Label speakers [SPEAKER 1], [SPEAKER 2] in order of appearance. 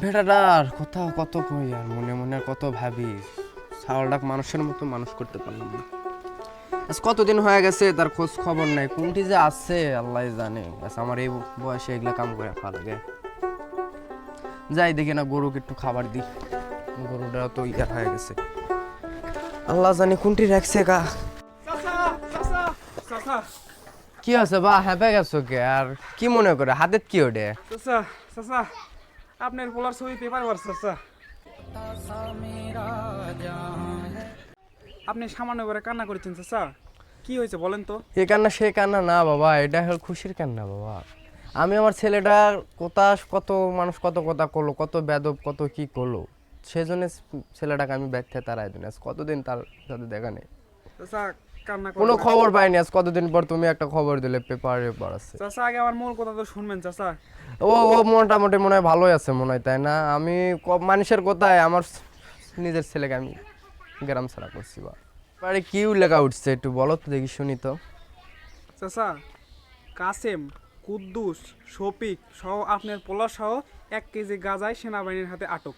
[SPEAKER 1] বেটাটার কথা কত কই আর মনে মনে কত ভাবি, ছাগলটাক মানুষের মতো মানুষ করতে পারলাম না। আজ কতদিন হয়ে গেছে তার খোঁজ খবর নাই, কোনটি যে আছে আল্লাহ জানে। ব্যাস আমার এই বয়সে এগুলা কাম করে ভালো লাগে। যাই দেখি না গরুকে একটু খাবার দিই, গরুটা তো ইয়া হয়ে গেছে, আল্লাহ জানি কোনটি রাখছে গা। কি আছে বা হ্যাপে গেছো কে? আর কি মনে করে হাতে কি ওঠে?
[SPEAKER 2] আপনার পোলার ছবি পেপার বার চাচা, আপনি সামান্য করে কান্না করেছেন চাচা, কি হয়েছে বলেন তো?
[SPEAKER 1] এ কান্না সে কান্না না বাবা, এটা হলো খুশির কান্না বাবা। আমি আমার ছেলেটার কথা, কত মানুষ কত কথা করলো, কত বেদব কত কি করলো, সেজন্য ছেলেটাকে আমি ব্যাগ থেকে তাড়াই দিন। আজ কতদিন তার সাথে দেখা নেই,
[SPEAKER 2] চাচা কান্না
[SPEAKER 1] কোনো
[SPEAKER 2] করবেন না।
[SPEAKER 1] খবর পাইনি। আজ কতদিন পর তুমি একটা খবর দিলে, পেপারে পড়াচ্ছে।
[SPEAKER 2] চাচা আগে আমার মূল কথা তো শুনবেন চাচা।
[SPEAKER 1] ও ও মোটামুটি মনে হয় ভালোই আছে মনে হয়, তাই না? আমি মানুষের কথায় আমার নিজের ছেলেকে আমি গ্রাম ছাড়া করছি বা বাড়ি কি লেখা উঠছে একটু বলো তো দেখি, শুনি তো।
[SPEAKER 2] চাচা কাসেম, কুদ্দুস, শফিক সহ আপনার পোলা সহ 1 কেজি গাঁজায় সেনাবাহিনীর হাতে আটক।